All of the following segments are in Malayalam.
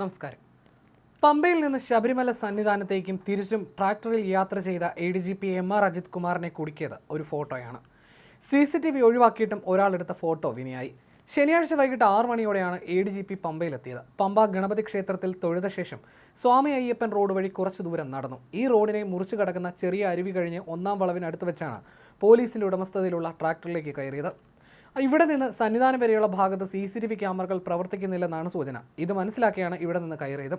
നമസ്കാരം. പമ്പയിൽ നിന്ന് ശബരിമല സന്നിധാനത്തേക്കും തിരിച്ചും ട്രാക്ടറിൽ യാത്ര ചെയ്ത ADGP MR അജിത് കുമാറിനെ കുടുക്കിയത് ഒരു ഫോട്ടോയാണ്. CCTV ഒഴിവാക്കിയിട്ടും ഒരാളെടുത്ത ഫോട്ടോ വിനിയായി. ശനിയാഴ്ച വൈകിട്ട് 6 മണിയോടെയാണ് ADGP പമ്പയിലെത്തിയത്. പമ്പ ഗണപതി ക്ഷേത്രത്തിൽ തൊഴുത ശേഷം സ്വാമി അയ്യപ്പൻ റോഡ് വഴി കുറച്ചു ദൂരം നടന്നു. ഈ റോഡിനെ മുറിച്ചു കടക്കുന്ന ചെറിയ അരുവി കഴിഞ്ഞ് 1-ാം വളവിനടുത്ത് വെച്ചാണ് പോലീസിന്റെ ഉടമസ്ഥതയിലുള്ള ട്രാക്ടറിലേക്ക് കയറിയത്. ഇവിടെ നിന്ന് സന്നിധാനം വരെയുള്ള ഭാഗത്ത് CCTV ക്യാമറകൾ പ്രവർത്തിക്കുന്നില്ലെന്നാണ് സൂചന. ഇത് മനസ്സിലാക്കിയാണ് ഇവിടെ നിന്ന് കയറിയത്.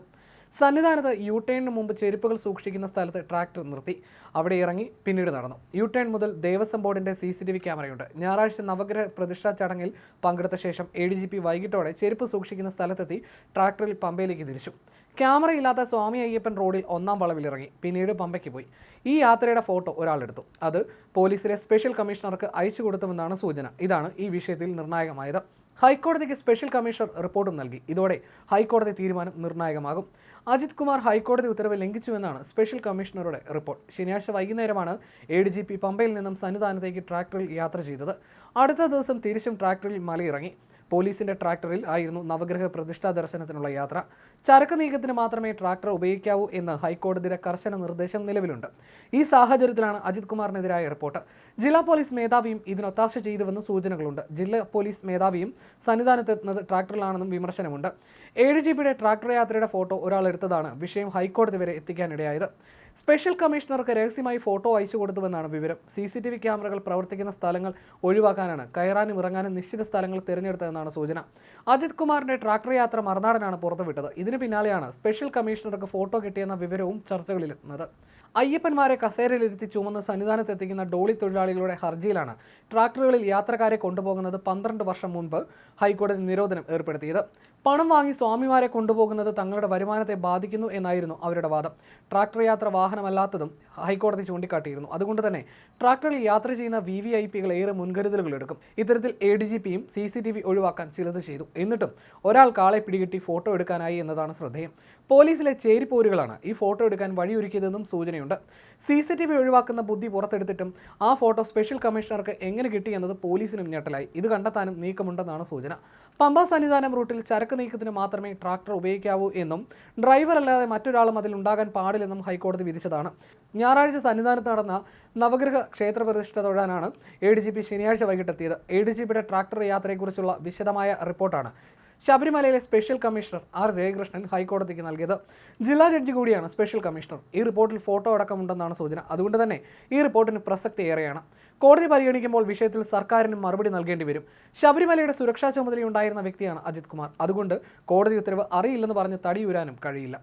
സന്നിധാനത്ത് യു-ടേണിന് മുമ്പ് ചെരുപ്പുകൾ സൂക്ഷിക്കുന്ന സ്ഥലത്ത് ട്രാക്ടർ നിർത്തി. അവിടെ ഇറങ്ങി പിന്നീട് നടന്നു. യു-ടേൺ മുതൽ ദേവസ്വം ബോർഡിന്റെ CCTV ക്യാമറയുണ്ട്. ഞായറാഴ്ച നവഗ്രഹ പ്രതിഷ്ഠാ ചടങ്ങിൽ പങ്കെടുത്ത ശേഷം ADGP വൈകിട്ടോടെ ചെരുപ്പ് സൂക്ഷിക്കുന്ന സ്ഥലത്തെത്തി ട്രാക്ടറിൽ പമ്പയിലേക്ക് തിരിച്ചു. ക്യാമറയില്ലാത്ത സ്വാമി അയ്യപ്പൻ റോഡിൽ 1-ാം വളവിലിറങ്ങി. പിന്നീട് പമ്പയ്ക്ക് പോയി. ഈ യാത്രയുടെ ഫോട്ടോ ഒരാളെടുത്തു. അത് പോലീസിലെ സ്പെഷ്യൽ കമ്മീഷണർക്ക് അയച്ചു കൊടുത്തുവെന്നാണ് സൂചന. ഇതാണ് ഈ വിഷയത്തിൽ നിർണായകമായത്. ഹൈക്കോടതിക്ക് സ്പെഷ്യൽ കമ്മീഷണർ റിപ്പോർട്ടും നൽകി. ഇതോടെ ഹൈക്കോടതി തീരുമാനം നിർണായകമാകും. അജിത് കുമാർ ഹൈക്കോടതി ഉത്തരവ് ലംഘിച്ചുവെന്നാണ് സ്പെഷ്യൽ കമ്മീഷണറുടെ റിപ്പോർട്ട്. ശനിയാഴ്ച വൈകുന്നേരമാണ് ADGP പമ്പയിൽ നിന്നും സന്നിധാനത്തേക്ക് ട്രാക്ടറിൽ യാത്ര ചെയ്തത്. അടുത്ത ദിവസം തിരിച്ചും ട്രാക്ടറിൽ മലയിറങ്ങി. പോലീസിന്റെ ട്രാക്ടറിൽ ആയിരുന്നു നവഗ്രഹ പ്രതിഷ്ഠാ ദർശനത്തിനുള്ള യാത്ര. ചരക്ക് നീക്കത്തിന് മാത്രമേ ട്രാക്ടർ ഉപയോഗിക്കാവൂ എന്ന് ഹൈക്കോടതിയുടെ കർശന നിർദ്ദേശം നിലവിലുണ്ട്. ഈ സാഹചര്യത്തിലാണ് അജിത് കുമാറിനെതിരായ റിപ്പോർട്ട്. ജില്ലാ പോലീസ് മേധാവിയും ഇതിനൊത്താശ ചെയ്തുവെന്ന് സൂചനകളുണ്ട്. ജില്ലാ പോലീസ് മേധാവിയും സന്നിധാനത്തെത്തുന്നത് ട്രാക്ടറിലാണെന്നും വിമർശനമുണ്ട്. ADGPയുടെ ട്രാക്ടർ യാത്രയുടെ ഫോട്ടോ ഒരാളെടുത്തതാണ് വിഷയം ഹൈക്കോടതി വരെ എത്തിക്കാനിടയായത്. സ്പെഷ്യൽ കമ്മീഷണർക്ക് രഹസ്യമായി ഫോട്ടോ അയച്ചു കൊടുത്തുവെന്നാണ് വിവരം. CCTV ക്യാമറകൾ പ്രവർത്തിക്കുന്ന സ്ഥലങ്ങൾ ഒഴിവാക്കാനാണ് കയറാനും ഇറങ്ങാനും നിശ്ചിത സ്ഥലങ്ങൾ തിരഞ്ഞെടുത്തതെന്നാണ് സൂചന. അജിത് കുമാറിന്റെ ട്രാക്ടർ യാത്ര മറുനാടനാണ് പുറത്തുവിട്ടത്. ഇതിന് പിന്നാലെയാണ് സ്പെഷ്യൽ കമ്മീഷണർക്ക് ഫോട്ടോ കിട്ടിയെന്ന വിവരവും ചർച്ചകളിലെത്തുന്നത്. അയ്യപ്പന്മാരെ കസേരയിലിരുത്തി ചുമന്ന് സന്നിധാനത്തെത്തിക്കുന്ന ഡോളി തൊഴിലാളികളുടെ ഹർജിയിലാണ് ട്രാക്ടറുകളിൽ യാത്രക്കാരെ കൊണ്ടുപോകുന്നത് 12 വർഷം മുൻപ് ഹൈക്കോടതി നിരോധനം ഏർപ്പെടുത്തിയത്. പണം വാങ്ങി സ്വാമിമാരെ കൊണ്ടുപോകുന്നത് തങ്ങളുടെ വരുമാനത്തെ ബാധിക്കുന്നു എന്നായിരുന്നു അവരുടെ വാദം. ട്രാക്ടർ യാത്ര വാഹനമല്ലാത്തതും ഹൈക്കോടതി ചൂണ്ടിക്കാട്ടിയിരുന്നു. അതുകൊണ്ട് തന്നെ ട്രാക്ടറിൽ യാത്ര ചെയ്യുന്ന VVIPകൾ ഏറെ മുൻകരുതലുകൾ എടുക്കും. ഇത്തരത്തിൽ ADGPയും CCTV ഒഴിവാക്കാൻ ചിലത് ചെയ്തു. എന്നിട്ടും ഒരാൾക്ക് ആളെ പിടികിട്ടി ഫോട്ടോ എടുക്കാനായി എന്നതാണ് ശ്രദ്ധേയം. പോലീസിലെ ചേരിപ്പോരുകളാണ് ഈ ഫോട്ടോ എടുക്കാൻ വഴിയൊരുക്കിയതെന്നും സൂചനയുണ്ട്. CCTV ഒഴിവാക്കുന്ന ബുദ്ധി പുറത്തെടുത്തിട്ടും ആ ഫോട്ടോ സ്പെഷ്യൽ കമ്മീഷണർക്ക് എങ്ങനെ കിട്ടി എന്നത് പോലീസിനും ഞെട്ടലായി. ഇത് കണ്ടെത്താനും നീക്കമുണ്ടെന്നാണ് സൂചന. പമ്പ സന്നിധാനം റൂട്ടിൽ ചരക്ക് നീക്കത്തിന് മാത്രമേ ട്രാക്ടർ ഉപയോഗിക്കാവൂ എന്നും ഡ്രൈവർ അല്ലാതെ മറ്റൊരാളും അതിൽ ഉണ്ടാകാൻ പാടില്ലെന്നും ഹൈക്കോടതി വിധിച്ചതാണ്. ഞായറാഴ്ച സന്നിധാനത്ത് നടന്ന നവഗ്രഹ ക്ഷേത്ര പ്രതിഷ്ഠ തൊഴാനാണ് ADGP ശനിയാഴ്ച വൈകിട്ടെത്തിയത്. ADGPയുടെ ട്രാക്ടർ യാത്രയെക്കുറിച്ചുള്ള വിശദമായ റിപ്പോർട്ടാണ് ശബരിമലയിലെ സ്പെഷ്യൽ കമ്മീഷണർ R ജയകൃഷ്ണൻ ഹൈക്കോടതിക്ക് നൽകിയത്. ജില്ലാ ജഡ്ജി കൂടിയാണ് സ്പെഷ്യൽ കമ്മീഷണർ. ഈ റിപ്പോർട്ടിൽ ഫോട്ടോ അടക്കമുണ്ടെന്നാണ് സൂചന. അതുകൊണ്ട് തന്നെ ഈ റിപ്പോർട്ടിന് പ്രസക്തി ഏറെയാണ്. കോടതി പരിഗണിക്കുമ്പോൾ വിഷയത്തിൽ സർക്കാരിന് മറുപടി നൽകേണ്ടി വരും. ശബരിമലയുടെ സുരക്ഷാ ചുമതലയുണ്ടായിരുന്ന വ്യക്തിയാണ് അജിത് കുമാർ. അതുകൊണ്ട് കോടതി ഉത്തരവ് അറിയില്ലെന്ന് പറഞ്ഞ് തടിയൂരാനും കഴിയില്ല.